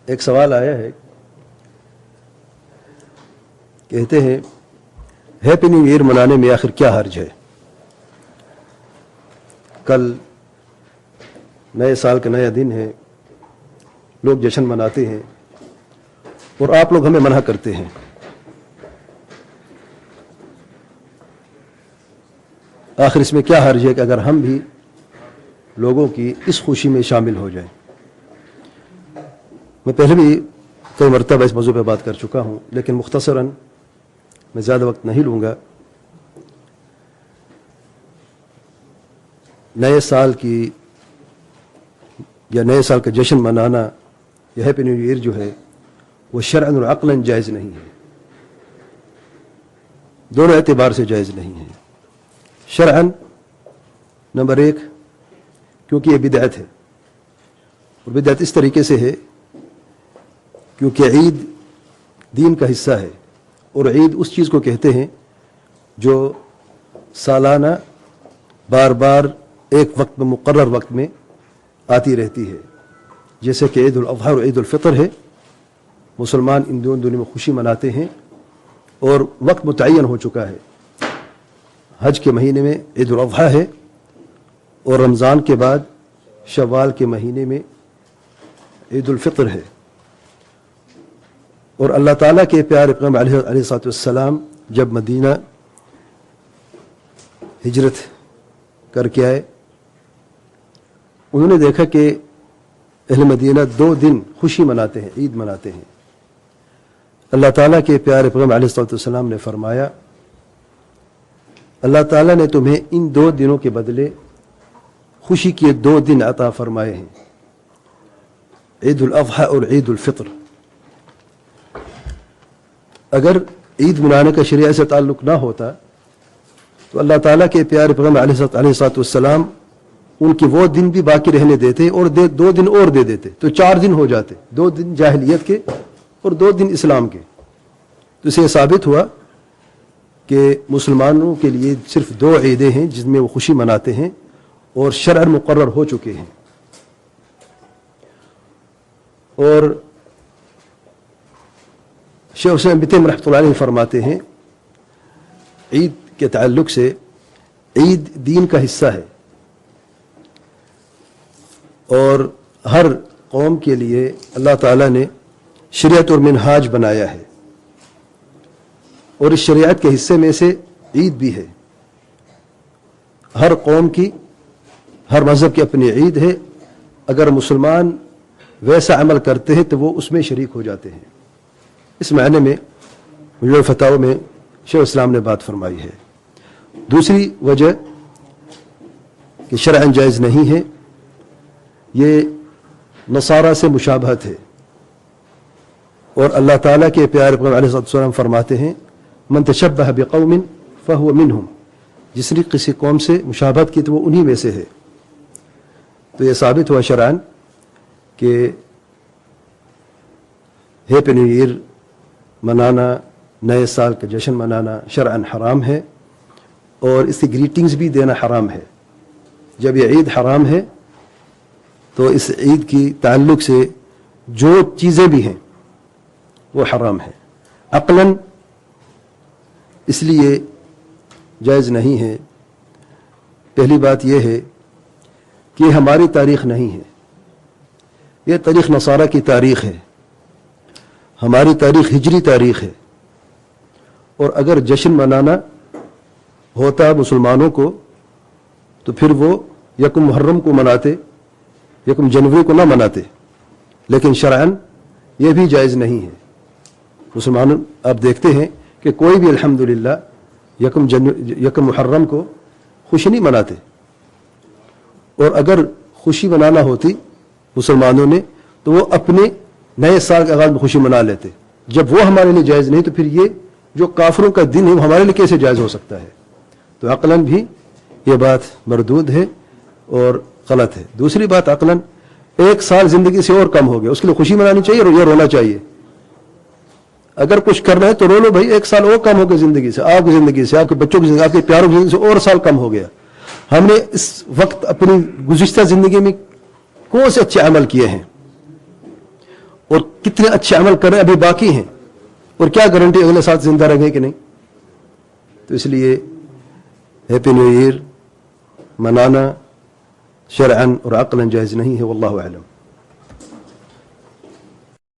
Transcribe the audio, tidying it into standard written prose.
ایک سوال آیا ہے، کہتے ہیں ہیپی نیو ایئر منانے میں آخر کیا حرج ہے؟ کل نئے سال کا نیا دن ہے، لوگ جشن مناتے ہیں اور آپ لوگ ہمیں منع کرتے ہیں۔ آخر اس میں کیا حرج ہے کہ اگر ہم بھی لوگوں کی اس خوشی میں شامل ہو جائیں؟ میں پہلے بھی کئی مرتبہ اس موضوع پہ بات کر چکا ہوں، لیکن مختصراً میں زیادہ وقت نہیں لوں گا۔ نئے سال کی یا نئے سال کا جشن منانا یا ہیپی نیو ایئر جو ہے وہ شرعاً اور عقلاً جائز نہیں ہے، دونوں اعتبار سے جائز نہیں ہے۔ شرعاً نمبر 1 کیونکہ یہ بدعت ہے، اور بدعت اس طریقے سے ہے کیونکہ عید دین کا حصہ ہے، اور عید اس چیز کو کہتے ہیں جو سالانہ بار بار ایک وقت میں مقرر وقت میں آتی رہتی ہے، جیسے کہ عید الاضحیٰ اور عید الفطر ہے۔ مسلمان ان دونوں میں خوشی مناتے ہیں اور وقت متعین ہو چکا ہے۔ حج کے مہینے میں عید الاضحیٰ ہے، اور رمضان کے بعد شوال کے مہینے میں عید الفطر ہے۔ اور اللہ تعالیٰ کے پیارے پیغمبر علیہ الصلوۃ والسلام جب مدینہ ہجرت کر کے آئے، انہوں نے دیکھا کہ اہل مدینہ 2 دن خوشی مناتے ہیں، عید مناتے ہیں۔ اللہ تعالیٰ کے پیارے پیغمبر علیہ الصلوۃ والسلام نے فرمایا، اللہ تعالیٰ نے تمہیں ان 2 دنوں کے بدلے خوشی کے 2 دن عطا فرمائے ہیں، عید الاضحیٰ اور عید الفطر۔ اگر عید منانے کا شریعہ سے تعلق نہ ہوتا تو اللہ تعالیٰ کے پیارے پیغمبر علیہ الصلوۃ والسلام ان کے وہ دن بھی باقی رہنے دیتے اور 2 دن اور دے دیتے، تو 4 دن ہو جاتے، 2 دن جاہلیت کے اور 2 دن اسلام کے۔ تو اسے ثابت ہوا کہ مسلمانوں کے لیے صرف 2 عیدیں ہیں جس میں وہ خوشی مناتے ہیں اور شرعاً مقرر ہو چکے ہیں۔ اور شیخ حسین بن تیمیہ رحمۃ اللہ علیہ فرماتے ہیں عید کے تعلق سے عید دین کا حصہ ہے، اور ہر قوم کے لیے اللہ تعالیٰ نے شریعت اور منہاج بنایا ہے، اور اس شریعت کے حصے میں سے عید بھی ہے۔ ہر قوم کی، ہر مذہب کی اپنی عید ہے، اگر مسلمان ویسا عمل کرتے ہیں تو وہ اس میں شریک ہو جاتے ہیں۔ اس معنی میں مجموع الفتاوی میں شیخ الاسلام نے بات فرمائی ہے۔ دوسری وجہ کہ شرعاً جائز نہیں ہے، یہ نصارہ سے مشابہت ہے، اور اللہ تعالیٰ کے پیارے پیغمبر علیہ السلام فرماتے ہیں من تشبہ بقوم فہو منہم، جس نے کسی قوم سے مشابہت کی تو وہ انہی میں سے ہے۔ تو یہ ثابت ہوا شرعاً کہ ہیپی نیو ایئر منانا، نئے سال کا جشن منانا شرعاً حرام ہے، اور اس کی گریٹنگز بھی دینا حرام ہے۔ جب یہ عید حرام ہے تو اس عید کی تعلق سے جو چیزیں بھی ہیں وہ حرام ہیں۔ عقلاً اس لیے جائز نہیں ہے۔ پہلی بات یہ ہے کہ یہ ہماری تاریخ نہیں ہے، یہ تاریخ نصارہ کی تاریخ ہے، ہماری تاریخ ہجری تاریخ ہے۔ اور اگر جشن منانا ہوتا مسلمانوں کو تو پھر وہ 1 محرم کو مناتے، 1 جنوری کو نہ مناتے، لیکن شرعاً یہ بھی جائز نہیں ہے۔ مسلمان آپ دیکھتے ہیں کہ کوئی بھی الحمدللہ 1 محرم کو خوشی نہیں مناتے، اور اگر خوشی منانا ہوتی مسلمانوں نے تو وہ اپنے نئے سال کے آغاز میں خوشی منا لیتے۔ جب وہ ہمارے لیے جائز نہیں تو پھر یہ جو کافروں کا دن ہے وہ ہمارے لیے کیسے جائز ہو سکتا ہے؟ تو عقلاً بھی یہ بات مردود ہے اور غلط ہے۔ دوسری بات، عقلاً 1 سال زندگی سے اور کم ہو گیا، اس کے لیے خوشی منانی چاہیے اور یہ رونا چاہیے۔ اگر کچھ کرنا ہے تو رو لو بھائی، 1 سال اور کم ہو گیا زندگی سے، آپ کی زندگی سے، آپ کے بچوں کی زندگی، آپ کے پیاروں کی زندگی سے اور سال کم ہو گیا۔ ہم نے اس وقت اپنی گزشتہ زندگی میں کون سے اچھے عمل کیے ہیں، اور کتنے اچھے عمل کر رہے ہیں ابھی باقی ہیں, اور کیا گارنٹی اگلے سال زندہ رہیں گے کہ نہیں. تو اس لیے ہیپی نیو ایئر منانا شرعاً اور عقلاً جائز نہیں ہے, واللہ اعلم.